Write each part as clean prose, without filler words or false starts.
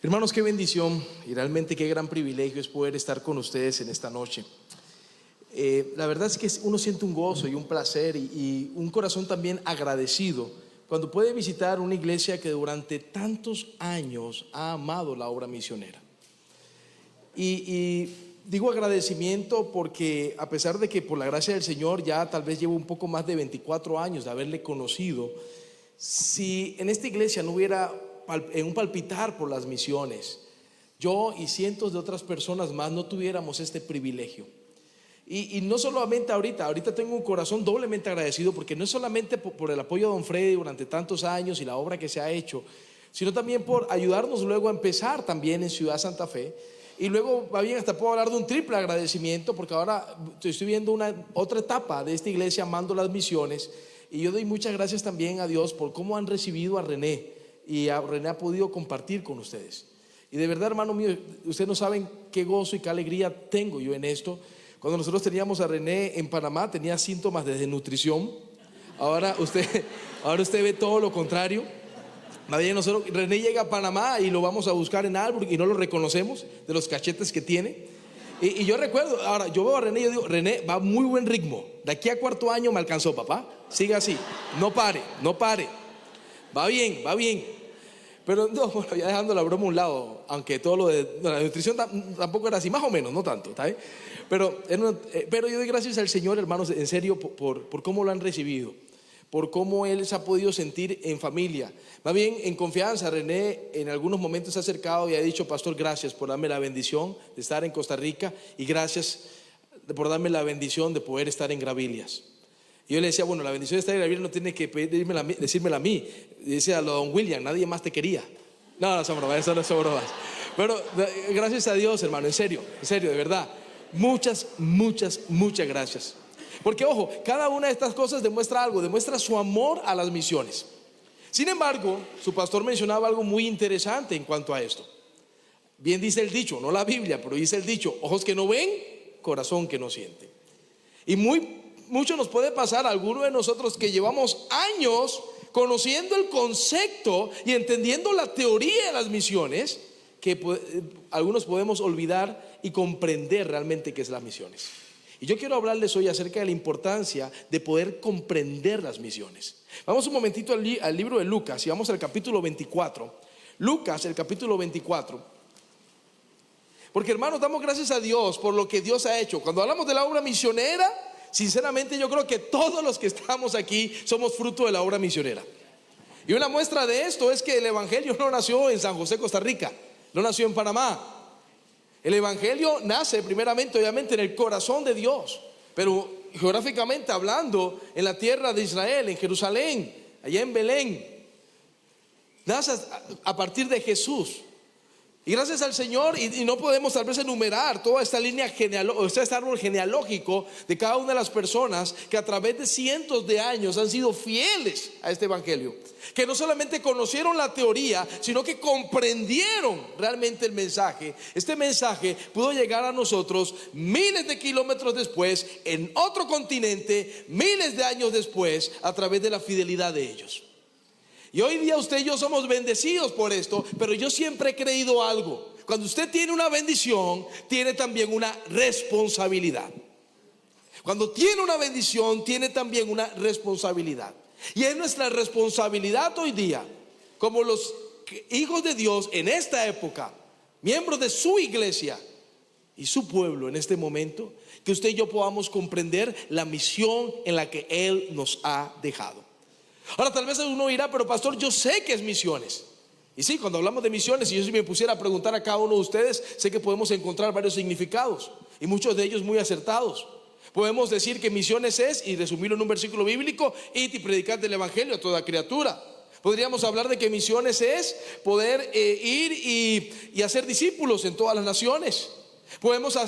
Hermanos, qué bendición y realmente qué gran privilegio es poder estar con ustedes en esta noche. La verdad es que uno siente un gozo y un placer y un corazón también agradecido cuando puede visitar una iglesia que durante tantos años ha amado la obra misionera. Y digo agradecimiento porque a pesar de que por la gracia del Señor ya tal vez llevo un poco más de 24 años de haberle conocido, si en esta iglesia no hubiera un palpitar por las misiones, yo y cientos de otras personas más no tuviéramos este privilegio. Y no solamente ahorita tengo un corazón doblemente agradecido, porque no es solamente por el apoyo de don Freddy durante tantos años y la obra que se ha hecho, sino también por ayudarnos luego a empezar también en Ciudad Santa Fe. Y luego, va bien, hasta puedo hablar de un triple agradecimiento, porque ahora estoy viendo otra etapa de esta iglesia amando las misiones. Y yo doy muchas gracias también a Dios por cómo han recibido a René, y a René ha podido compartir con ustedes. Y de verdad, hermano mío, ustedes no saben qué gozo y qué alegría tengo yo en esto. Cuando nosotros teníamos a René en Panamá, tenía síntomas de desnutrición. Ahora usted ve todo lo contrario. René llega a Panamá y lo vamos a buscar en Albrook y no lo reconocemos de los cachetes que tiene. Y yo recuerdo, ahora yo veo a René y yo digo, René va a muy buen ritmo. De aquí a cuarto año me alcanzó, papá. Siga así, no pare. Va bien. Pero no, bueno, ya dejando la broma a un lado, aunque todo lo de la nutrición tampoco era así, más o menos, no tanto, ¿está bien? Pero yo doy gracias al Señor, hermanos, en serio, por cómo lo han recibido, por cómo Él se ha podido sentir en familia. Más bien, en confianza, René en algunos momentos se ha acercado y ha dicho, pastor, gracias por darme la bendición de estar en Costa Rica y gracias por darme la bendición de poder estar en Gravilias. Y yo le decía, bueno, la bendición de estar en Gravilias no tiene que decírmela a mí. Y decía a don William, nadie más te quería. No, son bromas, eso no son bromas. Pero gracias a Dios, hermano, en serio, de verdad. Muchas gracias. Porque ojo, cada una de estas cosas demuestra algo, demuestra su amor a las misiones. Sin embargo, su pastor mencionaba algo muy interesante en cuanto a esto. Bien dice el dicho, no la Biblia, pero dice el dicho, ojos que no ven, corazón que no siente. Y mucho nos puede pasar a algunos de nosotros que llevamos años conociendo el concepto y entendiendo la teoría de las misiones, que algunos podemos olvidar y comprender realmente qué es las misiones. Y yo quiero hablarles hoy acerca de la importancia de poder comprender las misiones. Vamos un momentito al libro de Lucas y vamos al capítulo 24. Lucas, el capítulo 24. Porque, hermanos, damos gracias a Dios por lo que Dios ha hecho. Cuando hablamos de la obra misionera, sinceramente yo creo que todos los que estamos aquí somos fruto de la obra misionera. Y una muestra de esto es que el evangelio no nació en San José, Costa Rica, no nació en Panamá. El evangelio nace primeramente, obviamente, en el corazón de Dios, pero geográficamente hablando, en la tierra de Israel, en Jerusalén, allá en Belén. Nace a partir de Jesús. Y gracias al Señor, y no podemos tal vez enumerar toda esta línea genealógica, este árbol genealógico de cada una de las personas que a través de cientos de años han sido fieles a este evangelio, que no solamente conocieron la teoría, sino que comprendieron realmente el mensaje. Este mensaje pudo llegar a nosotros miles de kilómetros después, en otro continente, miles de años después, a través de la fidelidad de ellos. Y hoy día usted y yo somos bendecidos por esto, pero yo siempre he creído algo: cuando usted tiene una bendición, tiene también una responsabilidad. Cuando tiene una bendición, tiene también una responsabilidad. Y es nuestra responsabilidad hoy día, como los hijos de Dios en esta época, miembros de su iglesia y su pueblo en este momento, que usted y yo podamos comprender la misión en la que Él nos ha dejado. Ahora, tal vez uno dirá, pero pastor, yo sé que es misiones. Y sí, cuando hablamos de misiones, y yo si me pusiera a preguntar a cada uno de ustedes, sé que podemos encontrar varios significados, y muchos de ellos muy acertados. Podemos decir que misiones es, y resumirlo en un versículo bíblico, id y predicad el evangelio a toda criatura. Podríamos hablar de que misiones es poder ir y hacer discípulos en todas las naciones. Podemos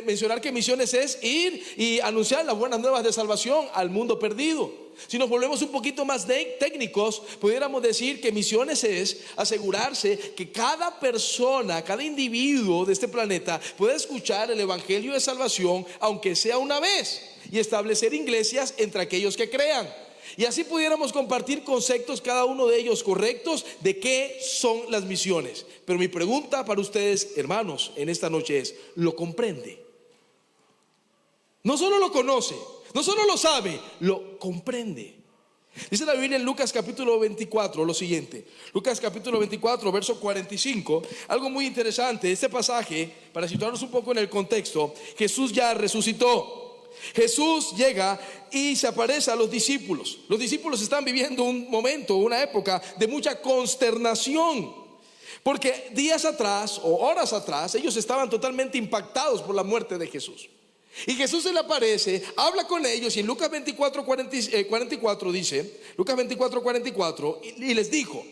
mencionar que misiones es ir y anunciar las buenas nuevas de salvación al mundo perdido. Si nos volvemos un poquito más técnicos, pudiéramos decir que misiones es asegurarse que cada persona, cada individuo de este planeta pueda escuchar el evangelio de salvación, aunque sea una vez, y establecer iglesias entre aquellos que crean. y así pudiéramos compartir conceptos, cada uno de ellos correctos, de qué son las misiones. Pero mi pregunta para ustedes, hermanos, en esta noche es: ¿lo comprende? No solo lo conoce, no solo lo sabe, lo comprende. Dice la Biblia en Lucas capítulo 24 lo siguiente. Lucas capítulo 24 verso 45. Algo muy interesante, este pasaje, para situarnos un poco en el contexto. Jesús ya resucitó. Jesús llega y se aparece a los discípulos. Los discípulos están viviendo un momento, una época de mucha consternación, porque días atrás o horas atrás ellos estaban totalmente impactados por la muerte de Jesús. Y Jesús se le aparece, habla con ellos, y en Lucas 44 dice, Lucas 44, y les dijo: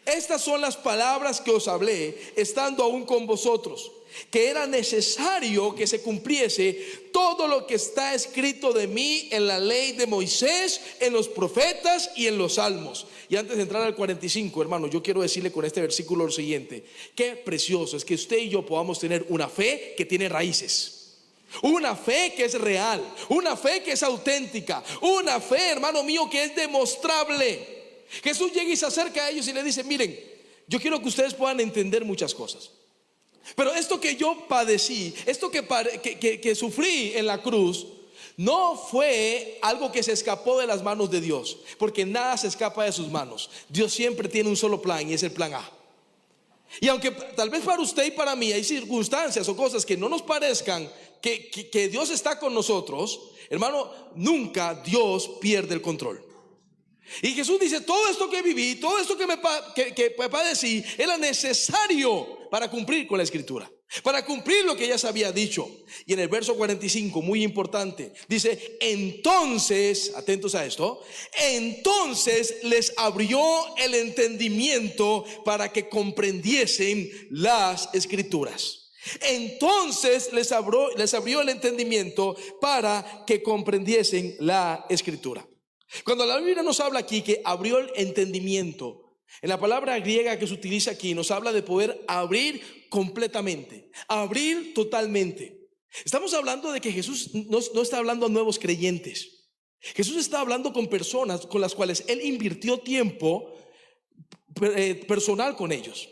estas son las palabras que os hablé estando aún con vosotros, que era necesario que se cumpliese todo lo que está escrito de mí en la ley de Moisés, en los profetas y en los salmos. Y antes de entrar al 45, hermano, yo quiero decirle con este versículo lo siguiente: qué precioso es que usted y yo podamos tener una fe que tiene raíces, una fe que es real, una fe que es auténtica, una fe, hermano mío, que es demostrable. Jesús llega y se acerca a ellos y le dice: miren, yo quiero que ustedes puedan entender muchas cosas, pero esto que yo padecí, esto que sufrí en la cruz, no fue algo que se escapó de las manos de Dios, porque nada se escapa de sus manos. Dios siempre tiene un solo plan, y es el plan A. Y aunque tal vez para usted y para mí hay circunstancias o cosas que no nos parezcan que Dios está con nosotros, hermano, nunca Dios pierde el control. Y Jesús dice: todo esto que viví, todo esto que padecí, era necesario para cumplir con la escritura, para cumplir lo que ya se había dicho. Y en el verso 45, muy importante, dice: entonces, atentos a esto, entonces les abrió el entendimiento para que comprendiesen las escrituras. Entonces les abrió el entendimiento para que comprendiesen la escritura. Cuando la Biblia nos habla aquí que abrió el entendimiento, en la palabra griega que se utiliza aquí nos habla de poder abrir completamente, abrir totalmente. Estamos hablando de que Jesús no está hablando a nuevos creyentes. Jesús está hablando con personas con las cuales Él invirtió tiempo personal con ellos,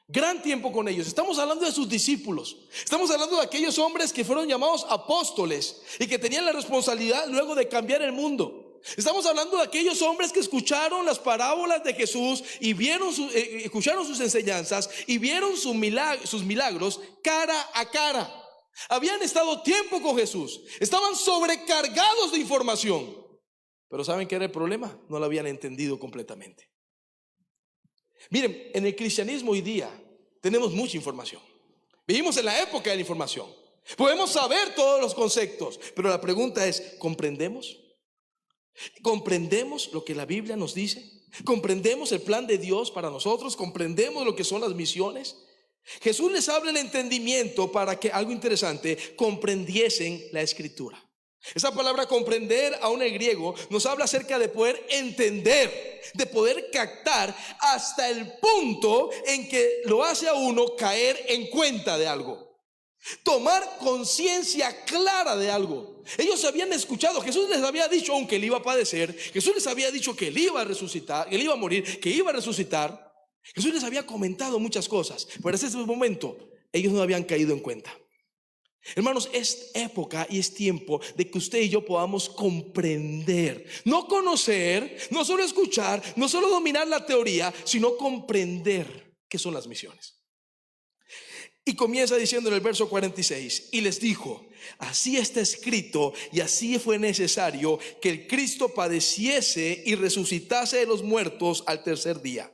gran tiempo con ellos. Estamos hablando de sus discípulos. Estamos hablando de aquellos hombres que fueron llamados apóstoles y que tenían la responsabilidad luego de cambiar el mundo. Estamos hablando de aquellos hombres que escucharon las parábolas de Jesús y escucharon sus enseñanzas y vieron sus milagros cara a cara. Habían estado tiempo con Jesús, estaban sobrecargados de información, pero ¿saben qué era el problema? No lo habían entendido completamente. Miren, en el cristianismo hoy día tenemos mucha información. Vivimos en la época de la información. Podemos saber todos los conceptos, pero la pregunta es: ¿comprendemos? ¿Comprendemos lo que la Biblia nos dice? ¿Comprendemos el plan de Dios para nosotros? ¿Comprendemos lo que son las misiones? Jesús les abre el entendimiento para que, algo interesante, comprendiesen la escritura. Esa palabra comprender, aún en griego, nos habla acerca de poder entender, de poder captar, hasta el punto en que lo hace a uno caer en cuenta de algo, tomar conciencia clara de algo. Ellos habían escuchado, Jesús les había dicho aunque él iba a padecer, Jesús les había dicho que él iba a resucitar, que él iba a morir, que iba a resucitar. Jesús les había comentado muchas cosas, pero en ese momento ellos no habían caído en cuenta. Hermanos, es época y es tiempo de que usted y yo podamos comprender, no conocer, no solo escuchar, no solo dominar la teoría, sino comprender qué son las misiones. Y comienza diciendo en el verso 46: y les dijo: así está escrito y así fue necesario que el Cristo padeciese y resucitase de los muertos al tercer día.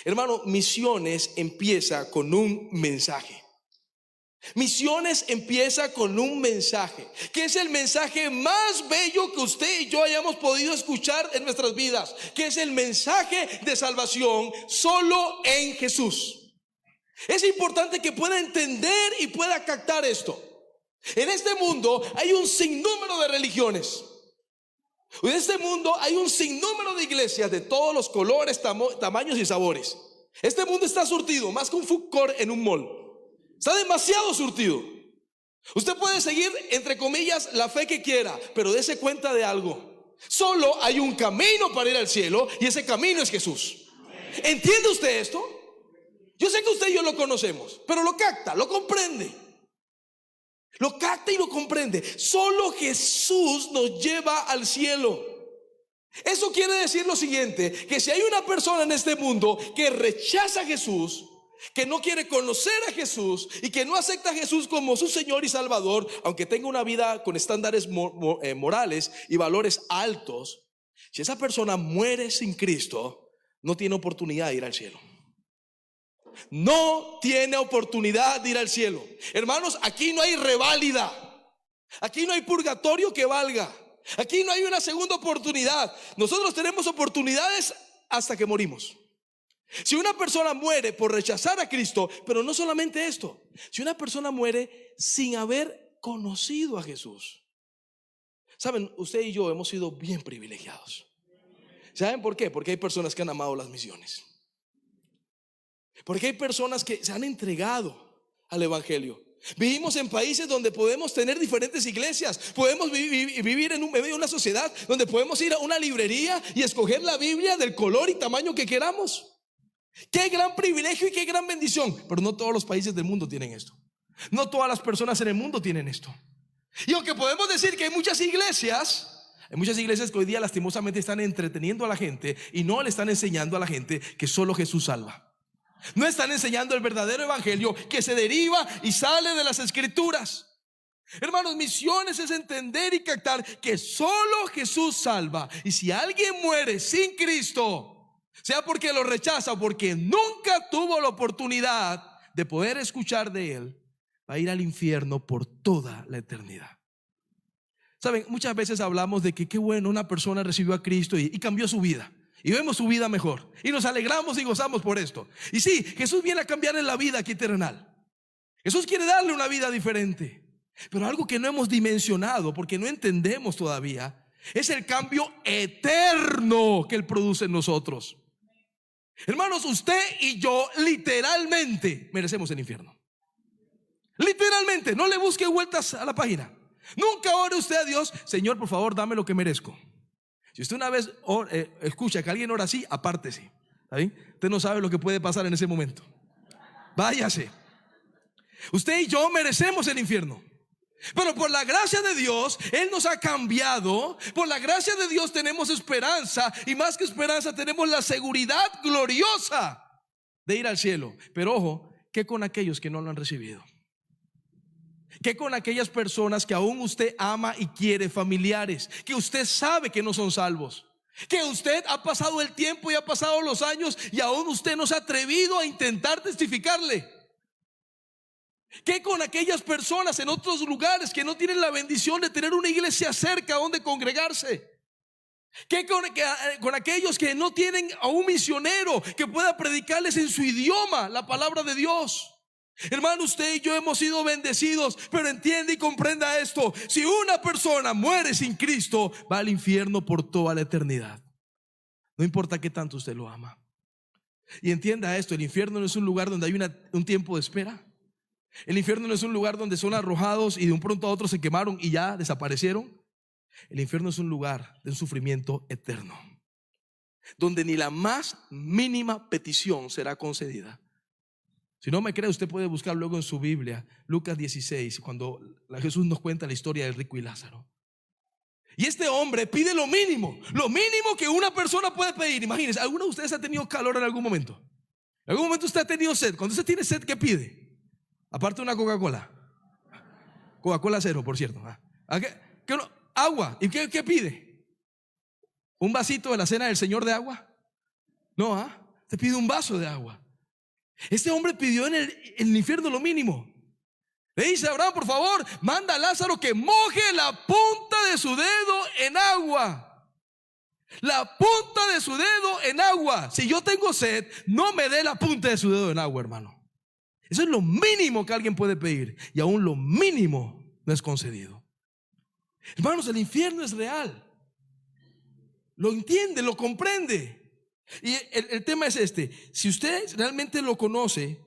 Hermano, misiones empieza con un mensaje. Misiones empieza con un mensaje, que es el mensaje más bello que usted y yo hayamos podido escuchar en nuestras vidas, que es el mensaje de salvación solo en Jesús. Es importante que pueda entender y pueda captar esto. En este mundo hay un sinnúmero de religiones. En este mundo hay un sinnúmero de iglesias de todos los colores, tamaños y sabores. Este mundo está surtido más que un food court en un mall. Está demasiado surtido. Usted puede seguir, entre comillas, la fe que quiera, pero dése cuenta de algo: Solo hay un camino para ir al cielo y ese camino es Jesús. ¿Entiende usted esto? Yo sé que usted y yo lo conocemos, pero lo capta, lo comprende. Lo capta y lo comprende. Solo Jesús nos lleva al cielo. Eso quiere decir lo siguiente: que si hay una persona en este mundo que rechaza a Jesús, que no quiere conocer a Jesús y que no acepta a Jesús como su Señor y Salvador, aunque tenga una vida con estándares morales y valores altos, si esa persona muere sin Cristo, no tiene oportunidad de ir al cielo. No tiene oportunidad de ir al cielo. Hermanos, aquí no hay reválida. Aquí no hay purgatorio que valga. Aquí no hay una segunda oportunidad. Nosotros tenemos oportunidades hasta que morimos. Si una persona muere por rechazar a Cristo, pero no solamente esto, si una persona muere sin haber conocido a Jesús, saben, usted y yo hemos sido bien privilegiados. ¿Saben por qué? Porque hay personas que han amado las misiones. Porque hay personas que se han entregado al evangelio. Vivimos en países donde podemos tener diferentes iglesias. Podemos vivir en medio de una sociedad donde podemos ir a una librería y escoger la Biblia del color y tamaño que queramos. Qué gran privilegio y qué gran bendición. Pero no todos los países del mundo tienen esto. No todas las personas en el mundo tienen esto. Y aunque podemos decir que hay muchas iglesias que hoy día lastimosamente están entreteniendo a la gente y no le están enseñando a la gente que solo Jesús salva. No están enseñando el verdadero evangelio que se deriva y sale de las escrituras. Hermanos, misiones es entender y captar que solo Jesús salva. Y si alguien muere sin Cristo, sea porque lo rechaza o porque nunca tuvo la oportunidad de poder escuchar de Él, va a ir al infierno por toda la eternidad. Saben, muchas veces hablamos de que qué bueno, una persona recibió a Cristo y cambió su vida. Y vemos su vida mejor y nos alegramos y gozamos por esto. Y sí, Jesús viene a cambiarle la vida aquí terrenal. Jesús quiere darle una vida diferente. Pero algo que no hemos dimensionado, porque no entendemos todavía, es el cambio eterno que Él produce en nosotros. Hermanos, usted y yo literalmente merecemos el infierno. Literalmente, no le busque vueltas a la página. Nunca ore usted a Dios: Señor, por favor, dame lo que merezco. Si usted una vez escucha que alguien ora así, apártese. ¿Está bien? Usted no sabe lo que puede pasar en ese momento. Váyase. Usted y yo merecemos el infierno. Pero por la gracia de Dios, Él nos ha cambiado. Por la gracia de Dios tenemos esperanza. Y más que esperanza, tenemos la seguridad gloriosa de ir al cielo. Pero ojo, ¿qué con aquellos que no lo han recibido? ¿Qué con aquellas personas que aún usted ama y quiere, familiares, que usted sabe que no son salvos? Que usted ha pasado el tiempo y ha pasado los años y aún usted no se ha atrevido a intentar testificarle. ¿Qué con aquellas personas en otros lugares que no tienen la bendición de tener una iglesia cerca donde congregarse? ¿Qué con aquellos que no tienen a un misionero que pueda predicarles en su idioma la palabra de Dios? Hermano, usted y yo hemos sido bendecidos, pero entiende y comprenda esto: si una persona muere sin Cristo, va al infierno por toda la eternidad. No importa qué tanto usted lo ama. Y entienda esto: el infierno no es un lugar donde hay un tiempo de espera. El infierno no es un lugar donde son arrojados y de un pronto a otro se quemaron y ya desaparecieron. El infierno es un lugar de un sufrimiento eterno, donde ni la más mínima petición será concedida. Si no me cree, usted puede buscar luego en su Biblia Lucas 16, cuando Jesús nos cuenta la historia del rico y Lázaro. Y este hombre pide lo mínimo que una persona puede pedir. Imagínense, ¿alguno de ustedes ha tenido calor en algún momento? ¿En algún momento usted ha tenido sed? Cuando usted tiene sed, ¿qué pide? Aparte de una Coca-Cola. Coca-Cola cero, por cierto. Agua. ¿Y qué pide? ¿Un vasito de la cena del Señor de agua? No, te pide un vaso de agua. Este hombre pidió en el infierno lo mínimo. Le dice a Abraham: por favor, manda a Lázaro que moje la punta de su dedo en agua. La punta de su dedo en agua. Si yo tengo sed, no me dé la punta de su dedo en agua, hermano. Eso es lo mínimo que alguien puede pedir. Y aún lo mínimo no es concedido. Hermanos, el infierno es real. Lo entiende, lo comprende. Y el tema es este: si usted realmente lo conoce,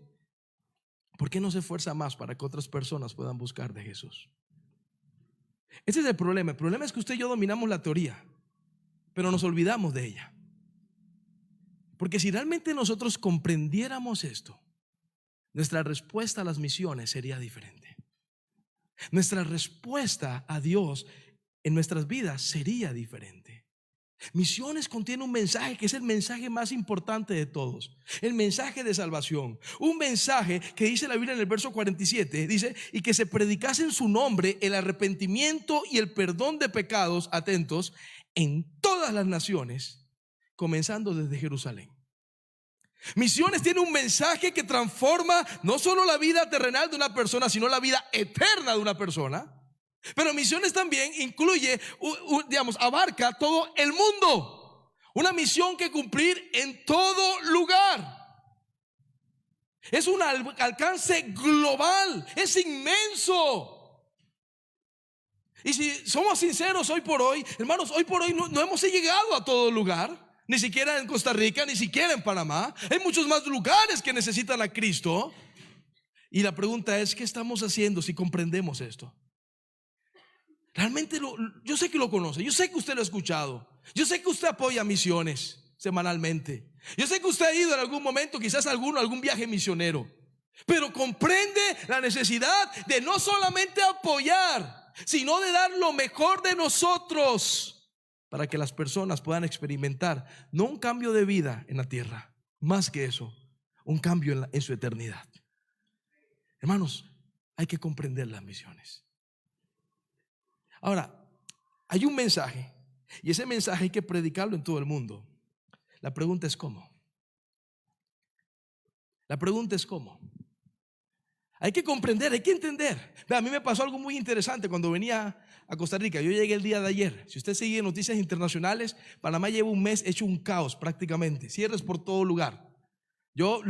¿por qué no se esfuerza más para que otras personas puedan buscar de Jesús? Ese es el problema. El problema es que usted y yo dominamos la teoría, pero nos olvidamos de ella. Porque si realmente nosotros comprendiéramos esto, nuestra respuesta a las misiones sería diferente. Nuestra respuesta a Dios en nuestras vidas sería diferente. Misiones contiene un mensaje que es el mensaje más importante de todos, el mensaje de salvación. Un mensaje que dice la Biblia en el verso 47, dice: y que se predicase en su nombre el arrepentimiento y el perdón de pecados, atentos, en todas las naciones, comenzando desde Jerusalén. Misiones tiene un mensaje que transforma no solo la vida terrenal de una persona, sino la vida eterna de una persona. Pero misiones también incluye, digamos, abarca todo el mundo. Una misión que cumplir en todo lugar. Es un alcance global, es inmenso. Y si somos sinceros hoy por hoy, hermanos, hoy por hoy no hemos llegado a todo lugar. Ni siquiera en Costa Rica, ni siquiera en Panamá. Hay muchos más lugares que necesitan a Cristo. Y la pregunta es: ¿qué estamos haciendo si comprendemos esto? Realmente yo sé que lo conoce, yo sé que usted lo ha escuchado, yo sé que usted apoya misiones semanalmente, yo sé que usted ha ido en algún momento, quizás algún viaje misionero, pero comprende la necesidad de no solamente apoyar, sino de dar lo mejor de nosotros para que las personas puedan experimentar no un cambio de vida en la tierra, más que eso, un cambio en su eternidad. Hermanos, hay que comprender las misiones. Ahora, hay un mensaje, y ese mensaje hay que predicarlo en todo el mundo. La pregunta es ¿cómo? La pregunta es ¿cómo? Hay que comprender, hay que entender. A mí me pasó algo muy interesante cuando venía a Costa Rica. Yo llegué el día de ayer. Si usted sigue noticias internacionales, Panamá lleva un mes hecho un caos prácticamente. Cierres por todo lugar. Yo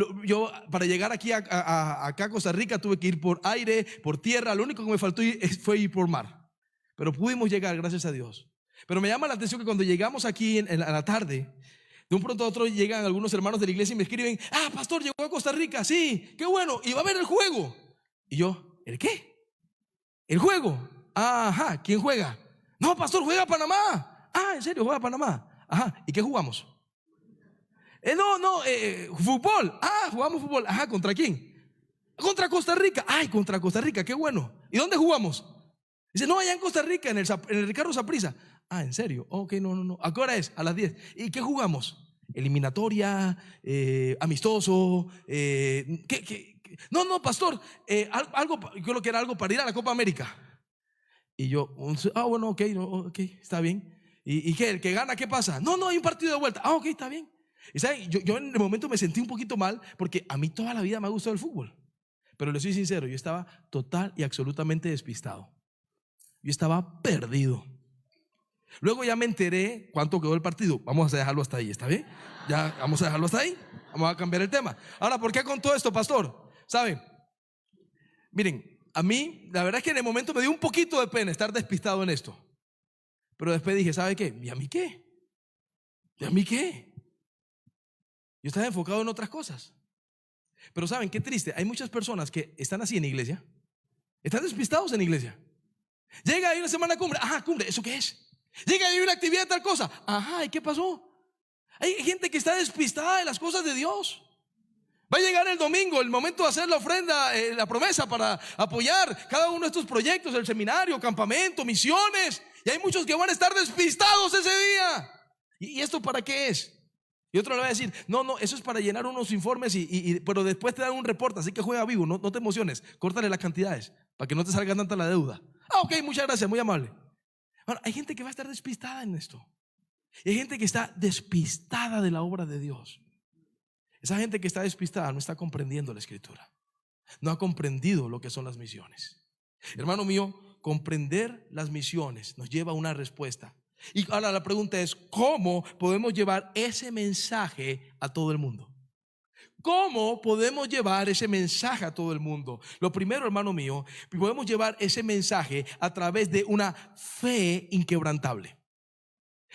para llegar aquí acá a Costa Rica tuve que ir por aire, por tierra. Lo único que me faltó fue ir por mar. Pero pudimos llegar, gracias a Dios. Pero me llama la atención que cuando llegamos aquí en la tarde, de un pronto a otro llegan algunos hermanos de la iglesia y me escriben: pastor, llegó a Costa Rica, sí, qué bueno, y va a ver el juego. Y yo: ¿el qué? ¿El juego? Ajá, ¿quién juega? No, pastor, juega Panamá. ¿En serio juega Panamá? Ajá, ¿y qué jugamos? Fútbol. Jugamos fútbol. ¿Contra quién? Contra Costa Rica. Contra Costa Rica, qué bueno. ¿Y dónde jugamos? Dice: no, allá en Costa Rica, en el Ricardo Saprissa. ¿En serio? Ok, no. ¿A qué hora es? A las 10. ¿Y qué jugamos? Eliminatoria, amistoso, ¿qué? No, pastor, algo, yo creo que era algo para ir a la Copa América. Y yo: bueno, ok, está bien. ¿Y qué? ¿El que gana qué pasa? No, hay un partido de vuelta. Ok, está bien. Y ¿saben? Yo en el momento me sentí un poquito mal, porque a mí toda la vida me ha gustado el fútbol. Pero le soy sincero, yo estaba total y absolutamente despistado. Yo estaba perdido. Luego ya me enteré cuánto quedó el partido. Vamos a dejarlo hasta ahí, ¿está bien? Ya vamos a dejarlo hasta ahí. Vamos a cambiar el tema. Ahora, ¿por qué con todo esto, pastor? ¿Saben? Miren, a mí la verdad es que en el momento me dio un poquito de pena estar despistado en esto. Pero después dije: ¿sabe qué? ¿Y a mí qué? ¿Y a mí qué? Yo estaba enfocado en otras cosas. Pero ¿saben qué triste? Hay muchas personas que están así en iglesia. Están despistados en iglesia. Llega ahí una semana cumbre. Cumbre, ¿eso qué es? Llega ahí una actividad de tal cosa. ¿Y qué pasó? Hay gente que está despistada de las cosas de Dios. Va a llegar el domingo, el momento de hacer la ofrenda, la promesa para apoyar cada uno de estos proyectos, el seminario, campamento, misiones. Y hay muchos que van a estar despistados ese día. ¿Y esto para qué es? Y otro le va a decir: no, eso es para llenar unos informes, pero después te dan un reporte, así que juega vivo, no te emociones, córtale las cantidades para que no te salga tanta la deuda. Ok, muchas gracias, muy amable. Ahora, hay gente que va a estar despistada en esto. Y hay gente que está despistada de la obra de Dios. Esa gente que está despistada no está comprendiendo la Escritura. No ha comprendido lo que son las misiones. Hermano mío, comprender las misiones nos lleva a una respuesta. Y ahora la pregunta es: ¿cómo podemos llevar ese mensaje a todo el mundo? ¿Cómo podemos llevar ese mensaje a todo el mundo? Lo primero, hermano mío, podemos llevar ese mensaje a través de una fe inquebrantable.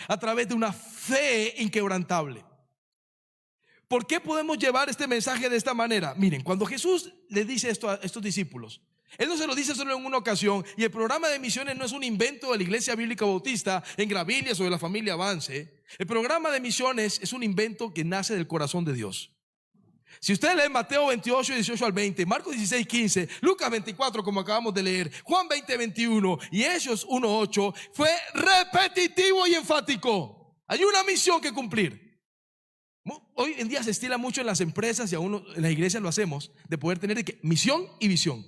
A través de una fe inquebrantable. ¿Por qué podemos llevar este mensaje de esta manera? Miren, cuando Jesús le dice esto a estos discípulos, Él no se lo dice solo en una ocasión. Y el programa de misiones no es un invento de la Iglesia Bíblica Bautista en Gravilias o de la familia Avance. El programa de misiones es un invento que nace del corazón de Dios. Si usted lee Mateo 28, 18 al 20, Marcos 16, 15, Lucas 24, como acabamos de leer, Juan 20, 21 y Hechos 1, 8, fue repetitivo y enfático. Hay una misión que cumplir. Hoy en día se estila mucho en las empresas y aún en las iglesias lo hacemos, de poder tener misión y visión.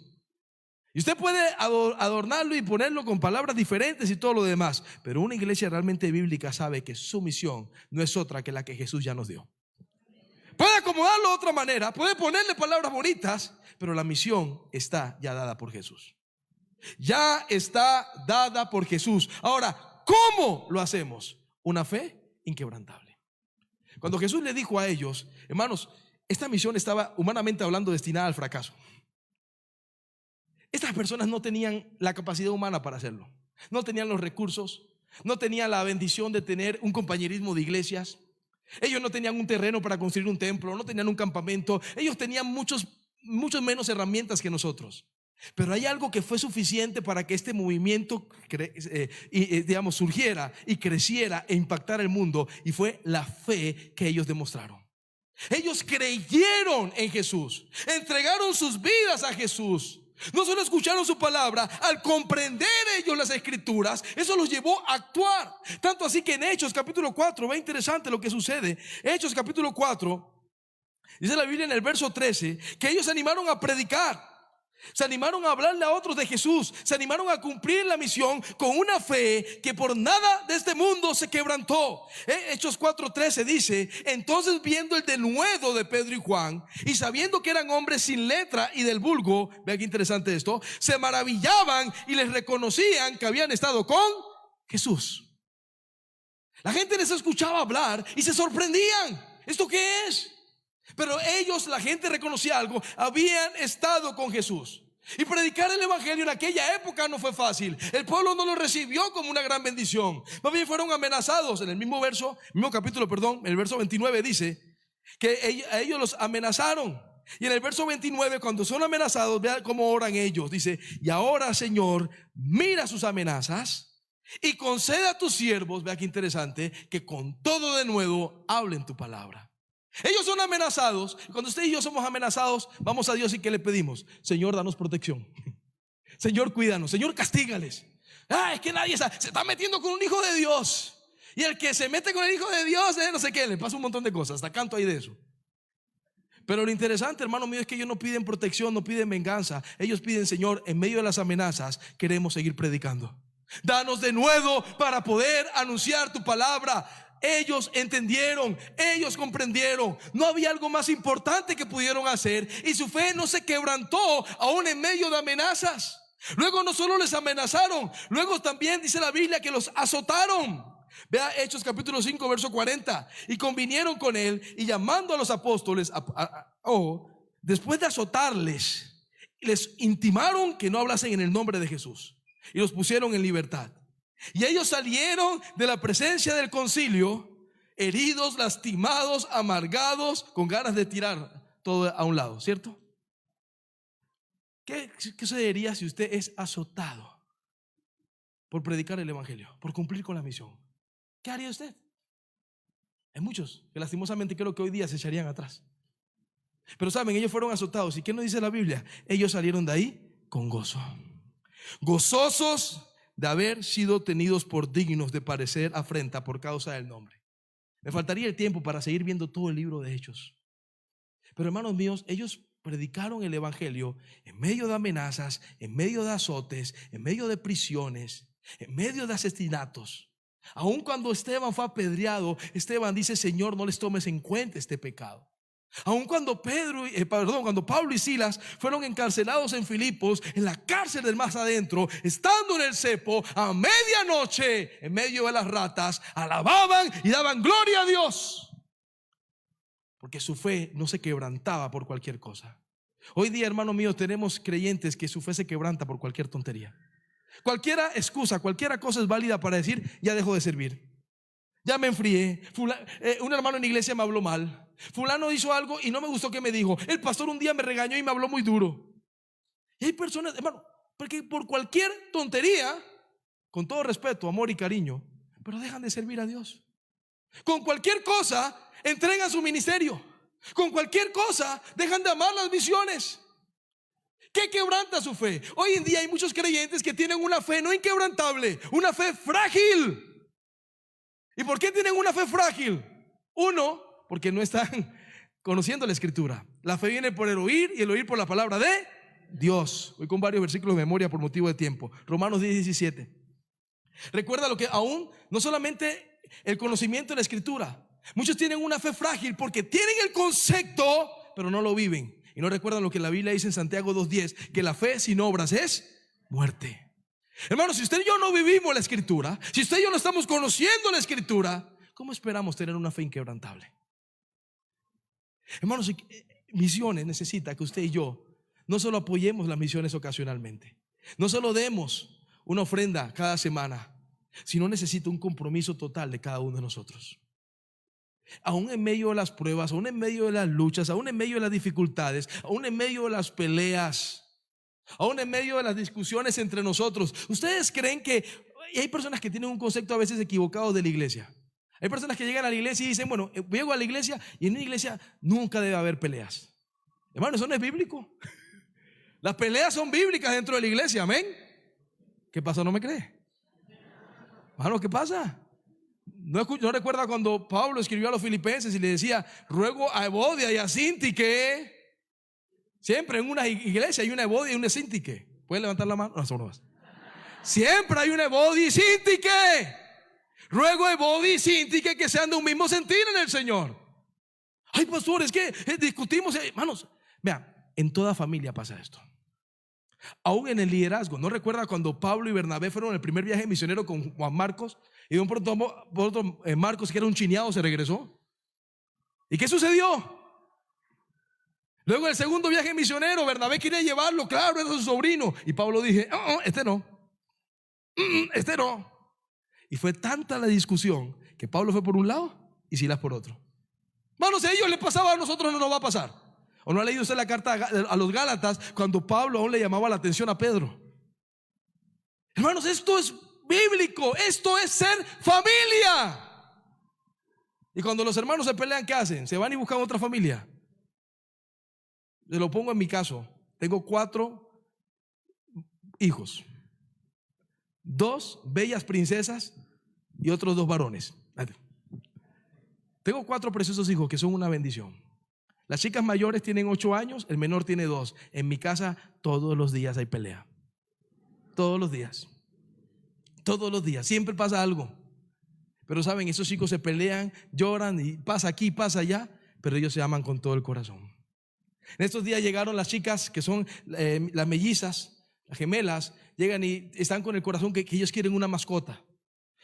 Y usted puede adornarlo y ponerlo con palabras diferentes y todo lo demás, pero una iglesia realmente bíblica sabe que su misión no es otra que la que Jesús ya nos dio. Puede acomodarlo de otra manera, puede ponerle palabras bonitas, pero la misión está ya dada por Jesús. Ya está dada por Jesús. Ahora, ¿cómo lo hacemos? Una fe inquebrantable. Cuando Jesús le dijo a ellos, hermanos, esta misión estaba humanamente hablando destinada al fracaso. Estas personas no tenían la capacidad humana para hacerlo. No tenían los recursos, no tenían la bendición de tener un compañerismo de iglesias. Ellos no tenían un terreno para construir un templo, no tenían un campamento. Ellos tenían muchos menos herramientas que nosotros. Pero hay algo que fue suficiente para que este movimiento surgiera y creciera e impactara el mundo, y fue la fe que ellos demostraron. Ellos creyeron en Jesús, entregaron sus vidas a Jesús. No solo escucharon su palabra, al comprender ellos las escrituras, eso los llevó a actuar. Tanto así que en Hechos capítulo 4, ve interesante lo que sucede. Hechos capítulo 4, dice la Biblia en el verso 13, que ellos se animaron a predicar. Se animaron a hablarle a otros de Jesús. Se animaron a cumplir la misión con una fe que por nada de este mundo se quebrantó. Hechos 4:13 dice: entonces, viendo el denuedo de Pedro y Juan, y sabiendo que eran hombres sin letra y del vulgo, vea qué interesante esto, se maravillaban y les reconocían que habían estado con Jesús. La gente les escuchaba hablar y se sorprendían. ¿Esto qué es? Pero ellos, la gente reconocía algo: habían estado con Jesús. Y predicar el evangelio en aquella época no fue fácil. El pueblo no lo recibió como una gran bendición. Más bien fueron amenazados. En el mismo capítulo, en el verso 29 dice que a ellos los amenazaron. Y en el verso 29, cuando son amenazados, vean cómo oran ellos. Dice: y ahora, Señor, mira sus amenazas y conceda a tus siervos, vea qué interesante, que con todo de nuevo hablen tu palabra. Ellos son amenazados. Cuando usted y yo somos amenazados, vamos a Dios y ¿qué le pedimos? Señor, danos protección. Señor, cuídanos. Señor, castígales. Es que nadie se está metiendo con un hijo de Dios. Y el que se mete con el hijo de Dios, no sé qué, le pasa un montón de cosas. Hasta canto hay de eso. Pero lo interesante, hermano mío, es que ellos no piden protección, no piden venganza. Ellos piden: Señor, en medio de las amenazas queremos seguir predicando. Danos de nuevo para poder anunciar tu palabra. Ellos entendieron, ellos comprendieron. No había algo más importante que pudieron hacer, y su fe no se quebrantó aún en medio de amenazas. Luego no solo les amenazaron, luego también dice la Biblia que los azotaron. Vea Hechos capítulo 5 verso 40. Y convinieron con él, y llamando a los apóstoles, después de azotarles, les intimaron que no hablasen en el nombre de Jesús, y los pusieron en libertad. Y ellos salieron de la presencia del concilio heridos, lastimados, amargados, con ganas de tirar todo a un lado, ¿cierto? ¿Qué sucedería si usted es azotado por predicar el evangelio, por cumplir con la misión? ¿Qué haría usted? Hay muchos que lastimosamente creo que hoy día se echarían atrás. Pero saben, ellos fueron azotados. ¿Y qué nos dice la Biblia? Ellos salieron de ahí con gozo, gozosos de haber sido tenidos por dignos de padecer afrenta por causa del nombre. Me faltaría el tiempo para seguir viendo todo el libro de Hechos. Pero hermanos míos, ellos predicaron el evangelio en medio de amenazas, en medio de azotes, en medio de prisiones, en medio de asesinatos. Aun cuando Esteban fue apedreado, Esteban dice: Señor, no les tomes en cuenta este pecado. Aun cuando cuando Pablo y Silas fueron encarcelados en Filipos, en la cárcel del más adentro, estando en el cepo, a medianoche, en medio de las ratas, alababan y daban gloria a Dios, porque su fe no se quebrantaba por cualquier cosa. Hoy día, hermanos míos, tenemos creyentes que su fe se quebranta por cualquier tontería. Cualquier excusa, cualquier cosa es válida para decir: ya dejo de servir, ya me enfrié. Un hermano en la iglesia me habló mal. Fulano hizo algo y no me gustó que me dijo. El pastor un día me regañó y me habló muy duro. Y hay personas, hermano, porque por cualquier tontería, con todo respeto, amor y cariño, pero dejan de servir a Dios. Con cualquier cosa entregan su ministerio. Con cualquier cosa dejan de amar las misiones. ¿Qué quebranta su fe? Hoy en día hay muchos creyentes que tienen una fe no inquebrantable, una fe frágil. ¿Y por qué tienen una fe frágil? Uno, porque no están conociendo la Escritura. La fe viene por el oír y el oír por la palabra de Dios. Voy con varios versículos de memoria por motivo de tiempo. Romanos 10:17. Recuerda lo que aún, no solamente el conocimiento de la Escritura. Muchos tienen una fe frágil porque tienen el concepto, pero no lo viven. Y no recuerdan lo que la Biblia dice en Santiago 2:10, que la fe sin obras es muerte. Hermano, si usted y yo no vivimos la Escritura, si usted y yo no estamos conociendo la Escritura, ¿cómo esperamos tener una fe inquebrantable? Hermanos, misiones necesita que usted y yo no solo apoyemos las misiones ocasionalmente, no solo demos una ofrenda cada semana, sino necesita un compromiso total de cada uno de nosotros. Aún en medio de las pruebas, aún en medio de las luchas, aún en medio de las dificultades, aún en medio de las peleas, aún en medio de las discusiones entre nosotros, ¿ustedes creen que hay personas que tienen un concepto a veces equivocado de la iglesia? Hay personas que llegan a la iglesia y dicen, bueno, llego a la iglesia y en una iglesia nunca debe haber peleas. Hermano, eso no es bíblico. Las peleas son bíblicas dentro de la iglesia, amén. ¿Qué pasa? ¿No me cree? Hermano, ¿qué pasa? ¿No recuerda cuando Pablo escribió a los filipenses y le decía, ruego a Evodia y a Síntique? Siempre en una iglesia hay una Evodia y una Síntique. ¿Pueden levantar la mano? No, son más. Siempre hay una Evodia y Síntique. Ruego a Evodia y Síntique que sean de un mismo sentir en el Señor. Ay, pastores, que discutimos. Hermanos, vean, en toda familia pasa esto. Aún en el liderazgo. ¿No recuerda cuando Pablo y Bernabé fueron en el primer viaje misionero con Juan Marcos? Y de un pronto Marcos, que era un chineado, se regresó. ¿Y qué sucedió? Luego el segundo viaje misionero, Bernabé quería llevarlo, claro, era su sobrino. Y Pablo dije, este no. Este no. Y fue tanta la discusión que Pablo fue por un lado y Silas por otro. Hermanos, si a ellos les pasaba, a nosotros no nos va a pasar. ¿O no ha leído usted la carta a los Gálatas cuando Pablo aún le llamaba la atención a Pedro? Hermanos, esto es bíblico, esto es ser familia. Y cuando los hermanos se pelean, ¿qué hacen? Se van y buscan otra familia. Se lo pongo en mi caso. Tengo 4 hijos, 2 bellas princesas y otros 2 varones. Tengo 4 preciosos hijos que son una bendición. Las chicas mayores tienen 8 años, el menor tiene 2. En mi casa todos los días hay pelea. Todos los días. Todos los días, siempre pasa algo. Pero saben, esos chicos se pelean, lloran y pasa aquí, pasa allá, pero ellos se aman con todo el corazón. En estos días llegaron las chicas que son las mellizas, las gemelas, llegan y están con el corazón que ellos quieren una mascota.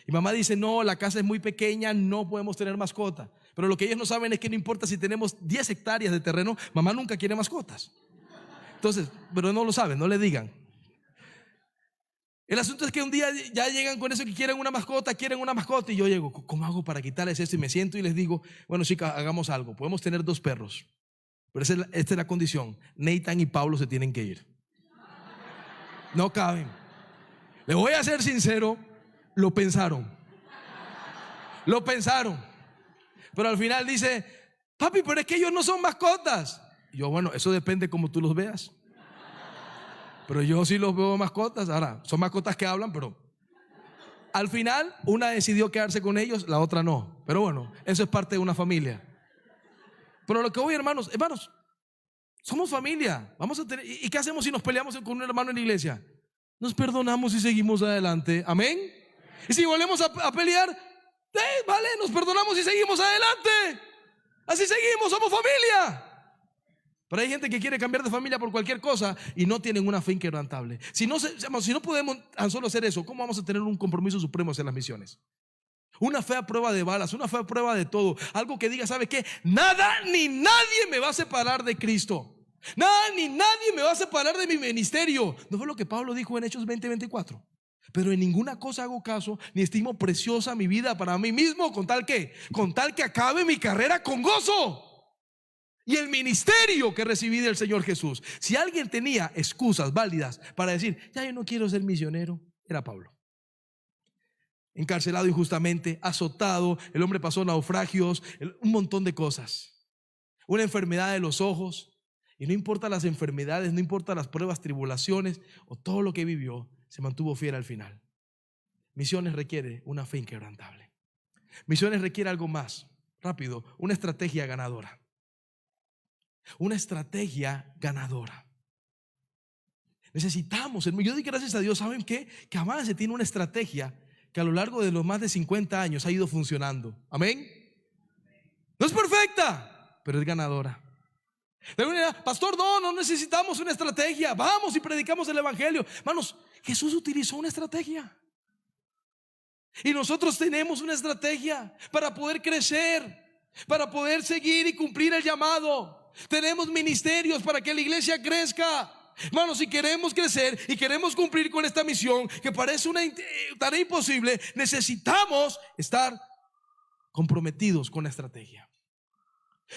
Y mamá dice, no, la casa es muy pequeña, no podemos tener mascota. Pero lo que ellos no saben es que no importa si tenemos 10 hectáreas de terreno, mamá nunca quiere mascotas. Entonces, pero no lo saben, no le digan. El asunto es que un día ya llegan con eso que quieren una mascota, y yo llego, ¿cómo hago para quitarles esto? Y me siento y les digo, bueno chicas, hagamos algo, podemos tener 2 perros, pero esta es la condición, Nathan y Pablo se tienen que ir. No caben. Les voy a ser sincero, lo pensaron, pero al final dice, papi, pero es que ellos no son mascotas. Y yo, bueno, eso depende como tú los veas. Pero yo sí los veo mascotas. Ahora, son mascotas que hablan, pero al final una decidió quedarse con ellos, la otra no. Pero bueno, eso es parte de una familia. Pero lo que voy, hermanos, somos familia. Vamos a tener, ¿y qué hacemos si nos peleamos con un hermano en la iglesia? Nos perdonamos y seguimos adelante. Amén. Y si volvemos a pelear, vale, nos perdonamos y seguimos adelante. Así seguimos, somos familia. Pero hay gente que quiere cambiar de familia por cualquier cosa y no tienen una fe inquebrantable. Si no podemos tan solo hacer eso, ¿cómo vamos a tener un compromiso supremo hacia las misiones? Una fe a prueba de balas, una fe a prueba de todo. Algo que diga, ¿sabe qué? Nada ni nadie me va a separar de Cristo. Nada ni nadie me va a separar de mi ministerio. ¿No fue lo que Pablo dijo en Hechos 20:24? Pero en ninguna cosa hago caso, ni estimo preciosa mi vida para mí mismo, con tal que acabe mi carrera con gozo y el ministerio que recibí del Señor Jesús. Si alguien tenía excusas válidas para decir, ya yo no quiero ser misionero, era Pablo. Encarcelado injustamente, azotado, el hombre pasó naufragios, un montón de cosas, una enfermedad de los ojos, y no importa las enfermedades, no importa las pruebas, tribulaciones o todo lo que vivió, se mantuvo fiel al final. Misiones requiere una fe inquebrantable. Misiones requiere algo más, rápido, una estrategia ganadora. Una estrategia ganadora. Necesitamos, yo doy gracias a Dios, ¿saben qué? Que Avance tiene una estrategia que a lo largo de los más de 50 años ha ido funcionando. Amén. No es perfecta, pero es ganadora. De alguna manera, pastor, no necesitamos una estrategia. Vamos y predicamos el evangelio. Hermanos, Jesús utilizó una estrategia. Y nosotros tenemos una estrategia para poder crecer, para poder seguir y cumplir el llamado. Tenemos ministerios para que la iglesia crezca. Hermanos, si queremos crecer y queremos cumplir con esta misión que parece una tarea imposible, necesitamos estar comprometidos con la estrategia.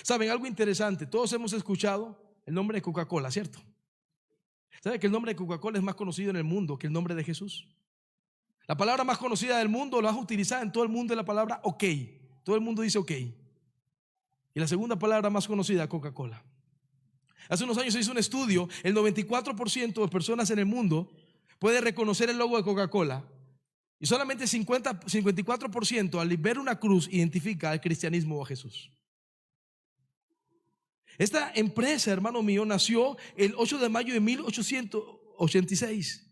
¿Saben algo interesante? Todos hemos escuchado el nombre de Coca-Cola, ¿cierto? ¿Saben que el nombre de Coca-Cola es más conocido en el mundo que el nombre de Jesús? La palabra más conocida del mundo, la has utilizado en todo el mundo, es la palabra ok. Todo el mundo dice ok. Y la segunda palabra más conocida, Coca-Cola. Hace unos años se hizo un estudio, el 94% de personas en el mundo puede reconocer el logo de Coca-Cola y solamente 54% al ver una cruz identifica al cristianismo o a Jesús. Esta empresa, hermano mío, nació el 8 de mayo de 1886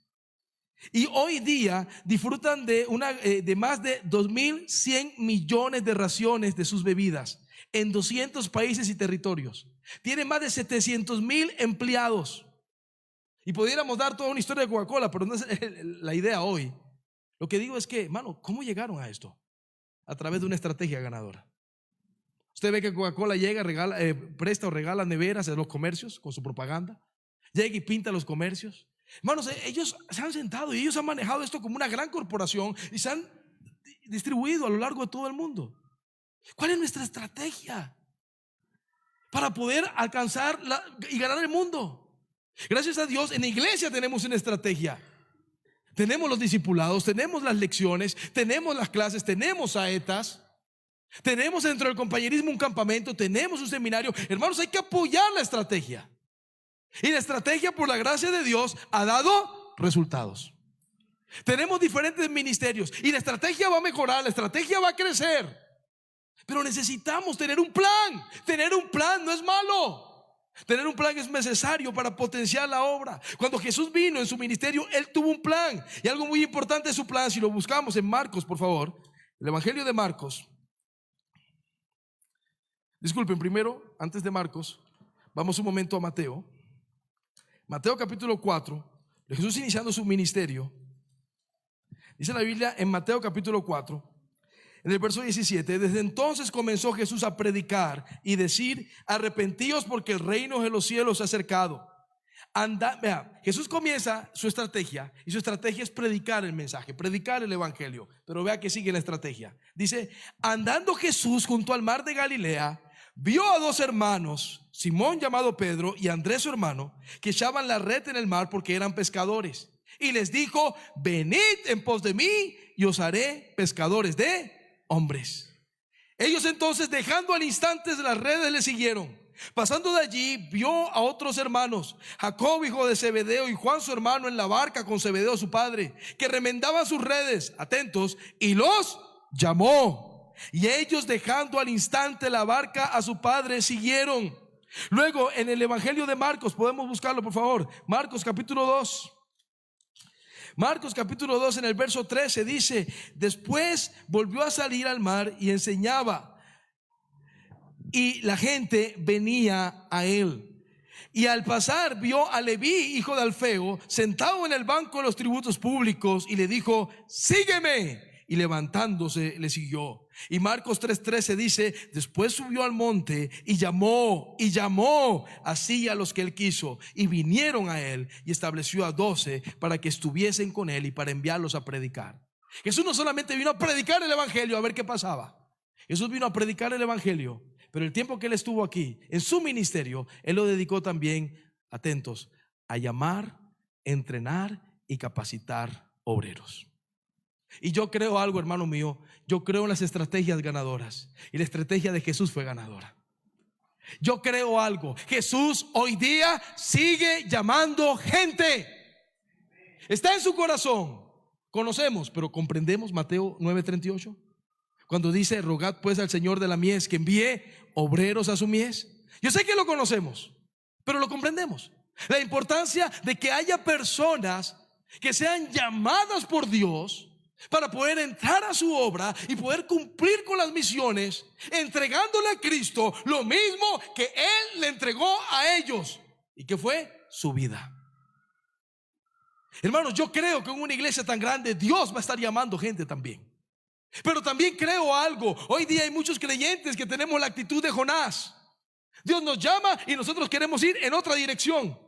y hoy día disfrutan de más de 2.100 millones de raciones de sus bebidas en 200 países y territorios. Tiene más de 700,000 empleados. Y pudiéramos dar toda una historia de Coca-Cola, pero no es la idea hoy. Lo que digo es que, hermano, ¿cómo llegaron a esto? A través de una estrategia ganadora. Usted ve que Coca-Cola llega, presta o regala neveras a los comercios con su propaganda. Llega y pinta los comercios. Hermanos, ellos se han sentado y ellos han manejado esto como una gran corporación y se han distribuido a lo largo de todo el mundo. ¿Cuál es nuestra estrategia para poder alcanzar y ganar el mundo? Gracias a Dios, en la iglesia tenemos una estrategia. Tenemos los discipulados, tenemos las lecciones, tenemos las clases, tenemos saetas, tenemos dentro del compañerismo un campamento, tenemos un seminario. Hermanos, hay que apoyar la estrategia. Y la estrategia, por la gracia de Dios, ha dado resultados. Tenemos diferentes ministerios y la estrategia va a mejorar, la estrategia va a crecer. Pero necesitamos tener un plan. Tener un plan no es malo. Tener un plan es necesario para potenciar la obra. Cuando Jesús vino en su ministerio, Él tuvo un plan. Y algo muy importante de su plan, si lo buscamos en Marcos, por favor, el Evangelio de Marcos. Disculpen, primero, antes de Marcos, vamos un momento a Mateo. Mateo capítulo 4, Jesús iniciando su ministerio. Dice la Biblia en Mateo capítulo 4, en el verso 17: desde entonces comenzó Jesús a predicar y decir: arrepentíos porque el reino de los cielos se ha acercado. Vea, Jesús comienza su estrategia y su estrategia es predicar el mensaje, predicar el evangelio. Pero vea que sigue la estrategia. Dice: andando Jesús junto al mar de Galilea, vio a dos hermanos, Simón llamado Pedro y Andrés su hermano, que echaban la red en el mar porque eran pescadores. Y les dijo: venid en pos de mí y os haré pescadores de hombres. Ellos entonces, dejando al instante las redes, le siguieron. Pasando de allí, vio a otros hermanos, Jacob hijo de Zebedeo y Juan su hermano, en la barca con Zebedeo su padre, que remendaban sus redes, atentos, y los llamó. Y ellos, dejando al instante la barca a su padre, siguieron. Luego en el Evangelio de Marcos, podemos buscarlo por favor, Marcos capítulo 2. Marcos capítulo 2 en el verso 13 dice: después volvió a salir al mar y enseñaba, y la gente venía a él. Y al pasar vio a Leví hijo de Alfeo sentado en el banco de los tributos públicos y le dijo: sígueme. Y levantándose le siguió. Y Marcos 3:13 dice: después subió al monte y llamó así a los que él quiso, y vinieron a él, y estableció a 12 para que estuviesen con él y para enviarlos a predicar. Jesús no solamente vino a predicar el evangelio a ver qué pasaba. Jesús vino a predicar el evangelio, Pero el tiempo que él estuvo aquí, en su ministerio, él lo dedicó también, atentos, a llamar, entrenar y capacitar obreros. Y yo creo algo, hermano mío, yo creo en las estrategias ganadoras, y la estrategia de Jesús fue ganadora. Yo creo algo, Jesús hoy día sigue llamando gente. Está en su corazón. Conocemos, pero comprendemos Mateo 9:38, cuando dice: rogad pues al Señor de la mies que envíe obreros a su mies. Yo sé que lo conocemos, pero lo comprendemos. La importancia de que haya personas que sean llamadas por Dios para poder entrar a su obra y poder cumplir con las misiones, entregándole a Cristo lo mismo que Él le entregó a ellos, y que fue su vida. Hermanos, yo creo que en una iglesia tan grande Dios va a estar llamando gente también. Pero también creo algo, hoy día hay muchos creyentes que tenemos la actitud de Jonás. Dios nos llama y nosotros queremos ir en otra dirección.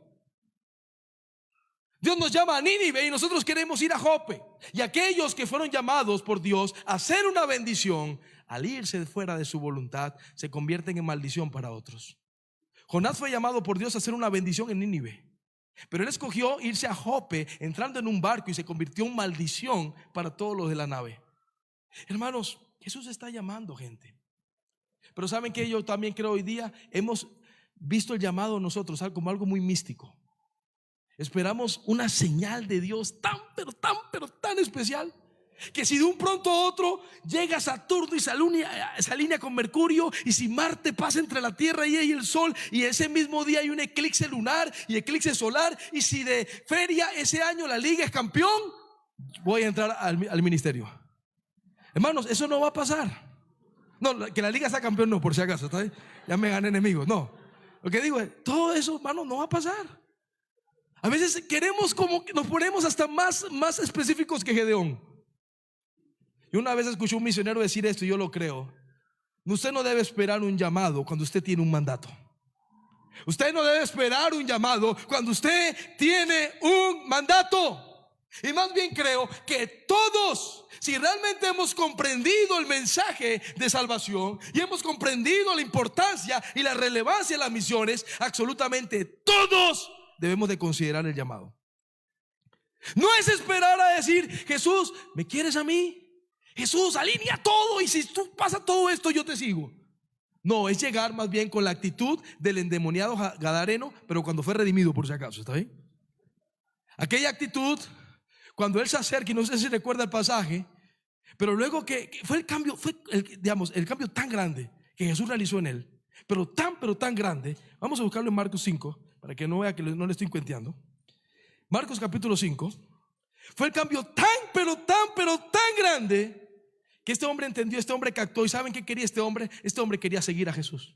Dios nos llama a Nínive y nosotros queremos ir a Jope. Y aquellos que fueron llamados por Dios a hacer una bendición, al irse fuera de su voluntad, se convierten en maldición para otros. Jonás fue llamado por Dios a hacer una bendición en Nínive, pero él escogió irse a Jope, entrando en un barco, y se convirtió en maldición para todos los de la nave. Hermanos, Jesús está llamando gente. Pero saben que yo también creo, hoy día hemos visto el llamado nosotros como algo muy místico. Esperamos una señal de Dios tan especial, que si de un pronto a otro llega Saturno y se alinea con Mercurio, y si Marte pasa entre la Tierra y el Sol, y ese mismo día hay un eclipse lunar y eclipse solar, y si de feria ese año la liga es campeón, voy a entrar al ministerio. Hermanos, eso no va a pasar. No, que la liga sea campeón no, por si acaso, ¿está bien? Ya me gané enemigos, no. Lo que digo es, todo eso, hermanos, no va a pasar. A veces queremos, como que nos ponemos hasta más específicos que Gedeón. Y una vez escuché un misionero decir esto, y yo lo creo: usted no debe esperar un llamado cuando usted tiene un mandato. Usted no debe esperar un llamado cuando usted tiene un mandato. Y más bien creo que todos, si realmente hemos comprendido el mensaje de salvación y hemos comprendido la importancia y la relevancia de las misiones, absolutamente todos debemos de considerar el llamado. No es esperar a decir: Jesús, ¿me quieres a mí? Jesús, alinea todo, y si tú pasa todo esto, yo te sigo. No, es llegar más bien con la actitud del endemoniado gadareno, pero cuando fue redimido, por si acaso, ¿está bien? Aquella actitud cuando él se acerca, y no sé si recuerda el pasaje, pero luego que fue el cambio, el cambio tan grande que Jesús realizó en él, pero tan grande. Vamos a buscarlo en Marcos 5, para que no vea que no le estoy cuenteando. Marcos capítulo 5. Fue el cambio tan grande, que este hombre entendió, este hombre captó. ¿Y saben qué quería este hombre? Este hombre quería seguir a Jesús.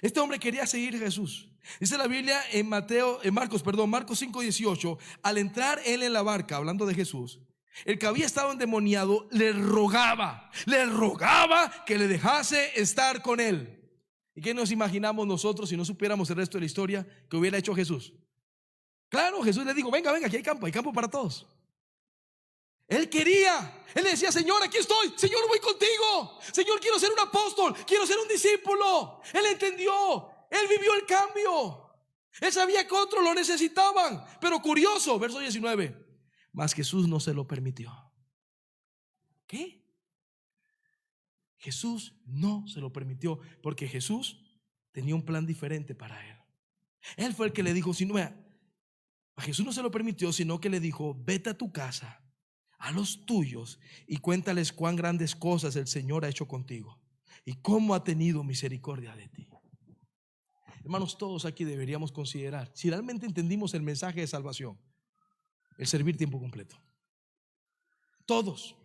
Este hombre quería seguir a Jesús. Dice la Biblia en Marcos 5:18, al entrar él en la barca, hablando de Jesús, el que había estado endemoniado le rogaba que le dejase estar con él. ¿Y qué nos imaginamos nosotros si no supiéramos el resto de la historia que hubiera hecho Jesús? Claro, Jesús le dijo: venga, aquí hay campo para todos. Él le decía: Señor, aquí estoy, Señor, voy contigo, Señor, quiero ser un apóstol, quiero ser un discípulo. Él entendió, él vivió el cambio. Él sabía que otros lo necesitaban. Pero curioso, verso 19, mas Jesús no se lo permitió. ¿Qué? Jesús no se lo permitió, porque Jesús tenía un plan diferente para él. Él fue el que le dijo, a Jesús no se lo permitió, sino que le dijo: vete a tu casa, a los tuyos, y cuéntales cuán grandes cosas el Señor ha hecho contigo y cómo ha tenido misericordia de ti. Hermanos, todos aquí deberíamos considerar, si realmente entendimos el mensaje de salvación, el servir tiempo completo. Todos.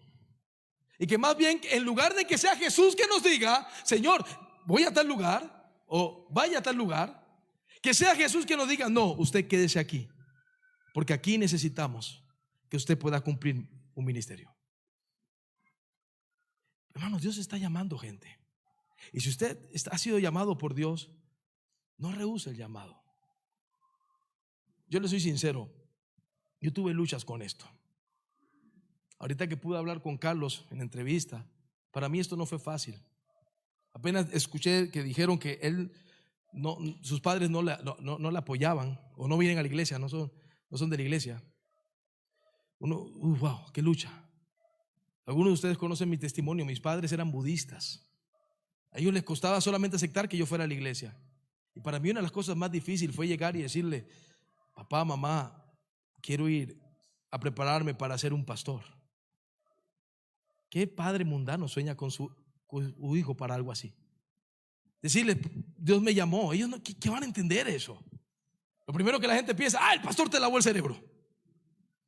Y que más bien, en lugar de que sea Jesús que nos diga: Señor, voy a tal lugar, o vaya a tal lugar, que sea Jesús que nos diga: no, usted quédese aquí, porque aquí necesitamos que usted pueda cumplir un ministerio. Hermanos, Dios está llamando gente. Y si usted ha sido llamado por Dios, no rehúse el llamado. Yo le soy sincero, yo tuve luchas con esto. Ahorita que pude hablar con Carlos en entrevista, para mí esto no fue fácil. Apenas escuché que dijeron que sus padres no la apoyaban o no vienen a la iglesia, no son de la iglesia. Wow, qué lucha. Algunos de ustedes conocen mi testimonio. Mis padres eran budistas. A ellos les costaba solamente aceptar que yo fuera a la iglesia. Y para mí una de las cosas más difíciles fue llegar y decirle: papá, mamá, quiero ir a prepararme para ser un pastor. ¿Qué padre mundano sueña con su hijo para algo así? Decirle: Dios me llamó. Ellos ¿qué van a entender eso? Lo primero que la gente piensa: el pastor te lavó el cerebro.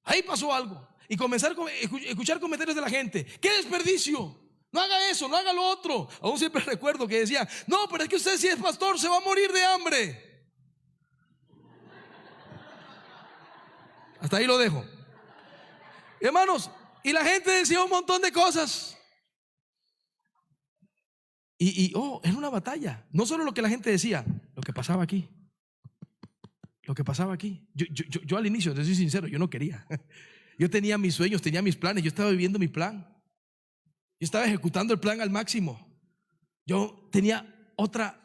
Ahí pasó algo. Y comenzar a escuchar comentarios de la gente: ¡qué desperdicio! No haga eso, no haga lo otro. Aún siempre recuerdo que decía: no, pero es que usted, si es pastor, se va a morir de hambre. Hasta ahí lo dejo. Hermanos, y la gente decía un montón de cosas. Era una batalla. No solo lo que la gente decía, lo que pasaba aquí. Lo que pasaba aquí. Yo al inicio, te soy sincero, yo no quería. Yo tenía mis sueños, tenía mis planes, yo estaba viviendo mi plan. Yo estaba ejecutando el plan al máximo. Yo tenía otra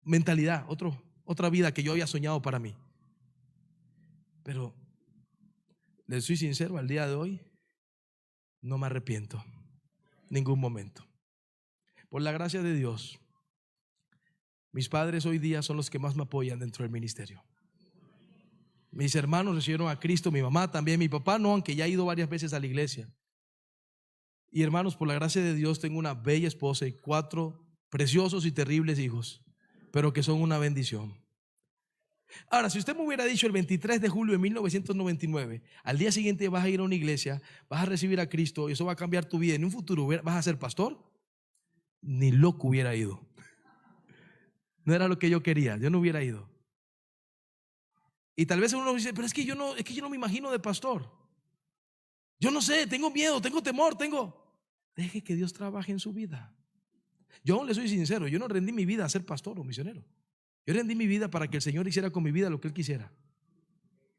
mentalidad, otra vida que yo había soñado para mí. Pero les soy sincero, al día de hoy no me arrepiento ningún momento. Por la gracia de Dios, mis padres hoy día son los que más me apoyan dentro del ministerio. Mis hermanos recibieron a Cristo, mi mamá también, mi papá no, aunque ya ha ido varias veces a la iglesia. Y hermanos, por la gracia de Dios tengo una bella esposa y 4 preciosos y terribles hijos, pero que son una bendición. Ahora, si usted me hubiera dicho el 23 de julio de 1999, al día siguiente vas a ir a una iglesia, vas a recibir a Cristo y eso va a cambiar tu vida, en un futuro vas a ser pastor, ni loco hubiera ido. No era lo que yo quería, yo no hubiera ido. Y tal vez uno dice: pero es que yo no me imagino de pastor. Yo no sé, tengo miedo, tengo temor, Deje que Dios trabaje en su vida. Yo aún le soy sincero, yo no rendí mi vida a ser pastor o misionero. Yo rendí mi vida para que el Señor hiciera con mi vida lo que Él quisiera.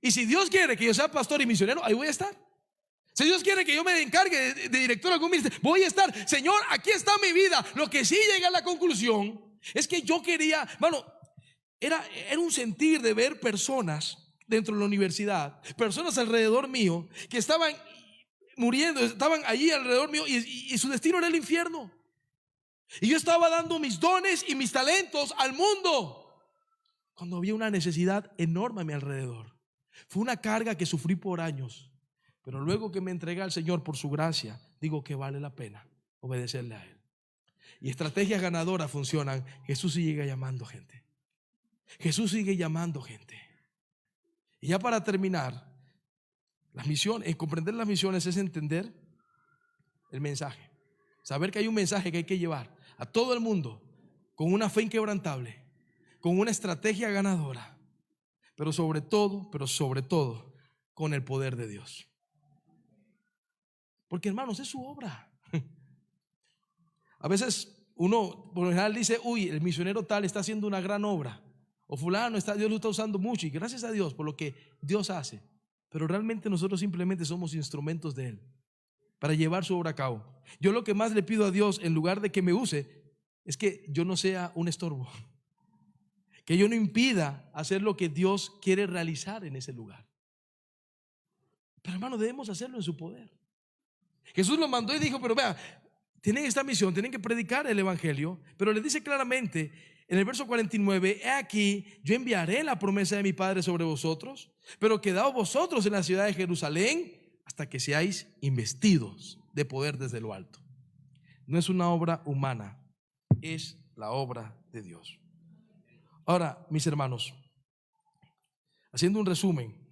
Y si Dios quiere que yo sea pastor y misionero, ahí voy a estar. Si Dios quiere que yo me encargue de director de algún ministerio, voy a estar. Señor, aquí está mi vida. Lo que sí llegué a la conclusión es que yo quería, era un sentir de ver personas dentro de la universidad, personas alrededor mío que estaban muriendo, estaban allí alrededor mío y su destino era el infierno. Y yo estaba dando mis dones y mis talentos al mundo cuando había una necesidad enorme a mi alrededor. Fue una carga que sufrí por años, pero luego que me entregué al Señor por su gracia, digo que vale la pena obedecerle a Él. Y estrategias ganadoras funcionan. Jesús sigue llamando gente. Jesús sigue llamando gente. Y ya para terminar, las misiones, comprender las misiones es entender el mensaje. Saber que hay un mensaje que hay que llevar a todo el mundo con una fe inquebrantable, con una estrategia ganadora, pero sobre todo, con el poder de Dios. Porque hermanos, es su obra. A veces uno por lo general dice: uy, el misionero tal está haciendo una gran obra, o fulano Dios lo está usando mucho, y gracias a Dios por lo que Dios hace. Pero realmente nosotros simplemente somos instrumentos de Él para llevar su obra a cabo. Yo lo que más le pido a Dios, en lugar de que me use, es que yo no sea un estorbo, que yo no impida hacer lo que Dios quiere realizar en ese lugar. Pero hermano, debemos hacerlo en su poder. Jesús lo mandó y dijo: pero vea, tienen esta misión, tienen que predicar el evangelio, pero le dice claramente en el verso 49: he aquí, yo enviaré la promesa de mi Padre sobre vosotros, pero quedaos vosotros en la ciudad de Jerusalén hasta que seáis investidos de poder desde lo alto. No es una obra humana, es la obra de Dios. Ahora, mis hermanos, haciendo un resumen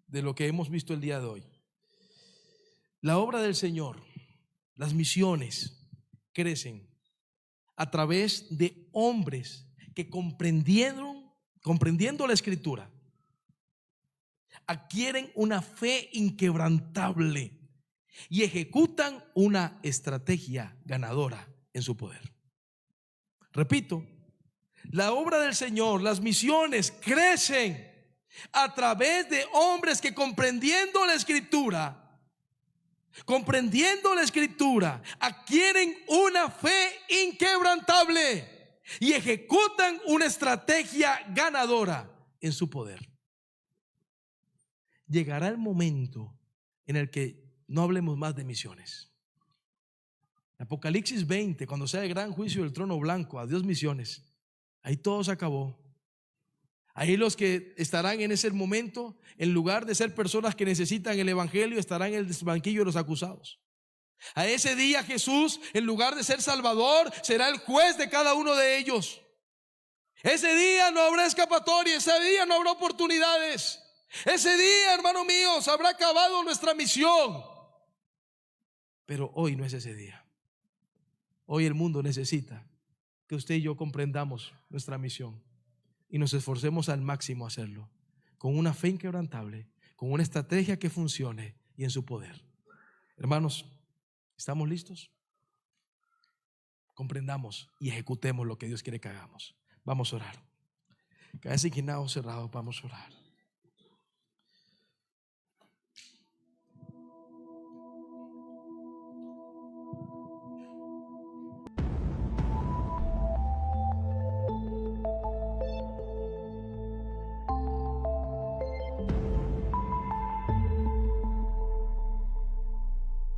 de lo que hemos visto el día de hoy, la obra del Señor, las misiones crecen a través de hombres que comprendiendo la Escritura, adquieren una fe inquebrantable y ejecutan una estrategia ganadora en su poder. Repito, la obra del Señor, las misiones crecen a través de hombres que comprendiendo la Escritura comprendiendo la Escritura, adquieren una fe inquebrantable y ejecutan una estrategia ganadora en su poder. Llegará el momento en el que no hablemos más de misiones. Apocalipsis 20, cuando sea el gran juicio del trono blanco, adiós misiones. Ahí todo se acabó. Ahí los que estarán en ese momento, en lugar de ser personas que necesitan el evangelio, estarán en el banquillo de los acusados. A ese día Jesús, en lugar de ser Salvador, será el juez de cada uno de ellos. Ese día no habrá escapatoria, ese día no habrá oportunidades. Ese día, hermano mío, se habrá acabado nuestra misión. Pero hoy no es ese día. Hoy el mundo necesita que usted y yo comprendamos nuestra misión y nos esforcemos al máximo a hacerlo, con una fe inquebrantable, con una estrategia que funcione y en su poder. Hermanos, ¿estamos listos? Comprendamos y ejecutemos lo que Dios quiere que hagamos. Vamos a orar. Cada inclinado, cerrado, vamos a orar.